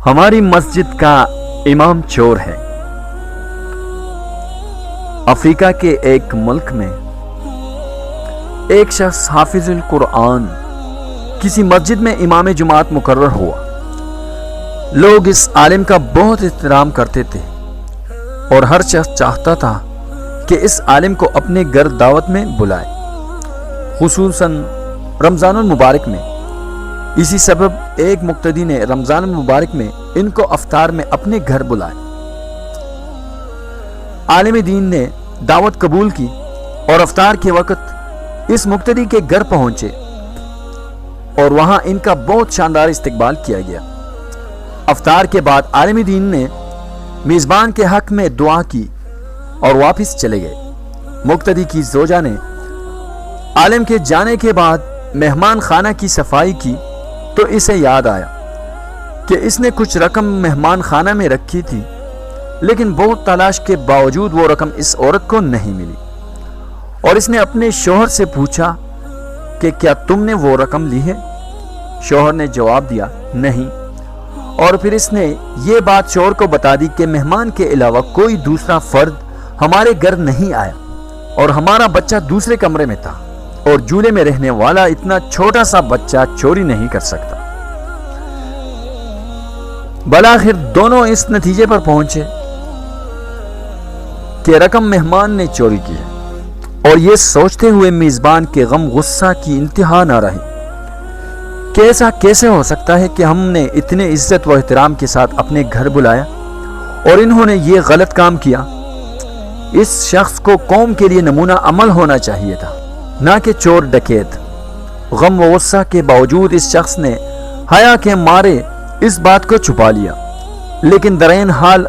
ہماری مسجد کا امام چور ہے۔ افریقہ کے ایک ملک میں ایک شخص حافظ القرآن کسی مسجد میں امام جماعت مقرر ہوا۔ لوگ اس عالم کا بہت احترام کرتے تھے اور ہر شخص چاہتا تھا کہ اس عالم کو اپنے گھر دعوت میں بلائے، خصوصاً رمضان المبارک میں۔ اسی سبب ایک مقتدی نے رمضان المبارک میں ان کو افطار میں اپنے گھر بلایا۔ عالم دین نے دعوت قبول کی اور افطار کے وقت اس مقتدی کے گھر پہنچے اور وہاں ان کا بہت شاندار استقبال کیا گیا۔ افطار کے بعد عالم دین نے میزبان کے حق میں دعا کی اور واپس چلے گئے۔ مقتدی کی زوجہ نے عالم کے جانے کے بعد مہمان خانہ کی صفائی کی تو اسے یاد آیا کہ اس نے کچھ رقم مہمان خانہ میں رکھی تھی، لیکن بہت تلاش کے باوجود وہ رقم اس عورت کو نہیں ملی، اور اس نے اپنے شوہر سے پوچھا کہ کیا تم نے وہ رقم لی ہے؟ شوہر نے جواب دیا نہیں، اور پھر اس نے یہ بات شوہر کو بتا دی کہ مہمان کے علاوہ کوئی دوسرا فرد ہمارے گھر نہیں آیا اور ہمارا بچہ دوسرے کمرے میں تھا، اور جھولے میں رہنے والا اتنا چھوٹا سا بچہ چوری نہیں کر سکتا۔ بالآخر دونوں اس نتیجے پر پہنچے کہ رقم مہمان نے چوری کی ہے، اور یہ سوچتے ہوئے میزبان کے غم غصہ کی انتہا نہ رہی کہ ایسا کیسے ہو سکتا ہے کہ ہم نے اتنے عزت و احترام کے ساتھ اپنے گھر بلایا اور انہوں نے یہ غلط کام کیا۔ اس شخص کو قوم کے لیے نمونہ عمل ہونا چاہیے تھا، نہ کہ چور ڈکیت۔ غم و غصہ کے باوجود اس شخص نے حیا کے مارے اس بات کو چھپا لیا، لیکن درین حال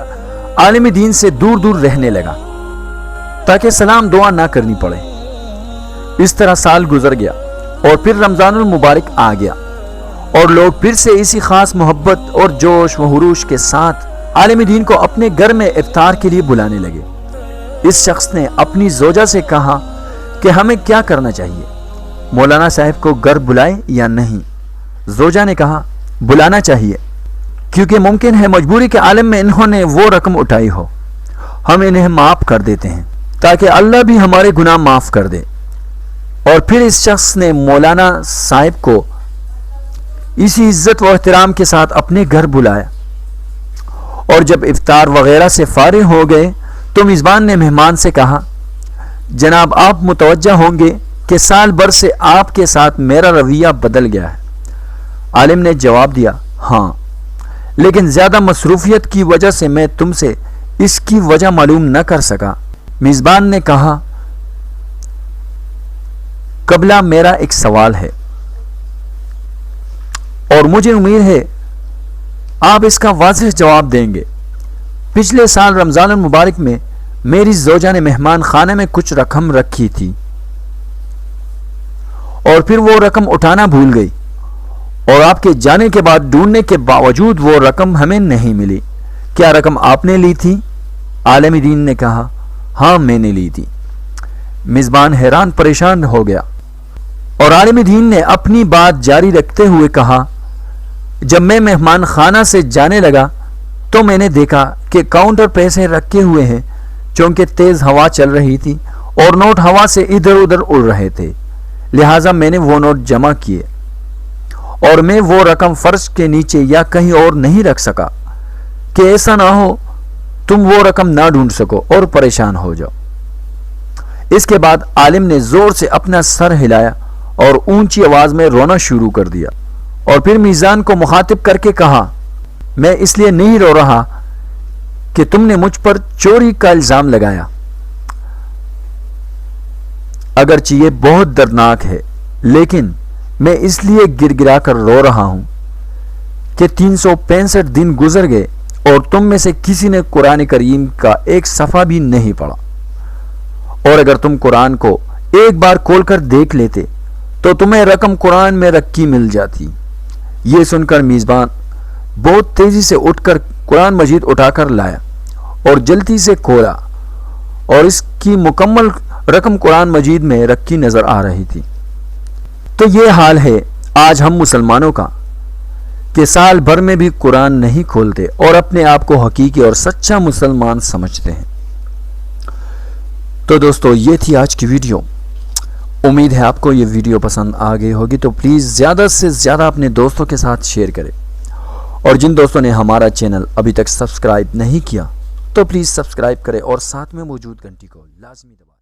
عالم دین سے دور دور رہنے لگا تاکہ سلام دعا نہ کرنی پڑے۔ اس طرح سال گزر گیا اور پھر رمضان المبارک آ گیا، اور لوگ پھر سے اسی خاص محبت اور جوش و خروش کے ساتھ عالم دین کو اپنے گھر میں افطار کے لیے بلانے لگے۔ اس شخص نے اپنی زوجہ سے کہا کہ ہمیں کیا کرنا چاہیے، مولانا صاحب کو گھر بلائے یا نہیں؟ زوجہ نے کہا بلانا چاہیے، کیونکہ ممکن ہے مجبوری کے عالم میں انہوں نے وہ رقم اٹھائی ہو، ہم انہیں معاف کر دیتے ہیں تاکہ اللہ بھی ہمارے گناہ معاف کر دے۔ اور پھر اس شخص نے مولانا صاحب کو اسی عزت و احترام کے ساتھ اپنے گھر بلایا، اور جب افطار وغیرہ سے فارغ ہو گئے تو میزبان نے مہمان سے کہا جناب آپ متوجہ ہوں گے کہ سال بھر سے آپ کے ساتھ میرا رویہ بدل گیا ہے۔ عالم نے جواب دیا ہاں، لیکن زیادہ مصروفیت کی وجہ سے میں تم سے اس کی وجہ معلوم نہ کر سکا۔ میزبان نے کہا قبلہ میرا ایک سوال ہے اور مجھے امید ہے آپ اس کا واضح جواب دیں گے۔ پچھلے سال رمضان المبارک میں میری زوجہ نے مہمان خانے میں کچھ رقم رکھی تھی اور پھر وہ رقم اٹھانا بھول گئی، اور آپ کے جانے کے بعد ڈھونڈنے کے باوجود وہ رقم ہمیں نہیں ملی۔ کیا رقم آپ نے لی تھی؟ عالم دین نے کہا ہاں میں نے لی تھی۔ میزبان حیران پریشان ہو گیا، اور عالم دین نے اپنی بات جاری رکھتے ہوئے کہا جب میں مہمان خانہ سے جانے لگا تو میں نے دیکھا کہ کاؤنٹر پیسے رکھے ہوئے ہیں، چونکہ تیز ہوا چل رہی تھی اور نوٹ ہوا سے ادھر ادھر اڑ رہے تھے، لہٰذا میں نے وہ نوٹ جمع کیے، اور میں وہ رقم فرش کے نیچے یا کہیں اور نہیں رکھ سکا کہ ایسا نہ ہو تم وہ رقم نہ ڈھونڈ سکو اور پریشان ہو جاؤ۔ اس کے بعد عالم نے زور سے اپنا سر ہلایا اور اونچی آواز میں رونا شروع کر دیا، اور پھر میزان کو مخاطب کر کے کہا میں اس لیے نہیں رو رہا کہ تم نے مجھ پر چوری کا الزام لگایا، اگرچہ یہ بہت دردناک ہے، لیکن میں اس لیے گر گرا کر رو رہا ہوں کہ 365 دن گزر گئے اور تم میں سے کسی نے قرآن کریم کا ایک صفحہ بھی نہیں پڑھا، اور اگر تم قرآن کو ایک بار کھول کر دیکھ لیتے تو تمہیں رقم قرآن میں رکھی مل جاتی۔ یہ سن کر میزبان بہت تیزی سے اٹھ کر قرآن مجید اٹھا کر لایا اور جلدی سے کھولا، اور اس کی مکمل رقم قرآن مجید میں رکھی نظر آ رہی تھی۔ تو یہ حال ہے آج ہم مسلمانوں کا کہ سال بھر میں بھی قرآن نہیں کھولتے اور اپنے آپ کو حقیقی اور سچا مسلمان سمجھتے ہیں۔ تو دوستو یہ تھی آج کی ویڈیو۔ امید ہے آپ کو یہ ویڈیو پسند آ گئی ہوگی، تو پلیز زیادہ سے زیادہ اپنے دوستوں کے ساتھ شیئر کریں، اور جن دوستوں نے ہمارا چینل ابھی تک سبسکرائب نہیں کیا تو پلیز سبسکرائب کریں اور ساتھ میں موجود گھنٹی کو لازمی دبائیں۔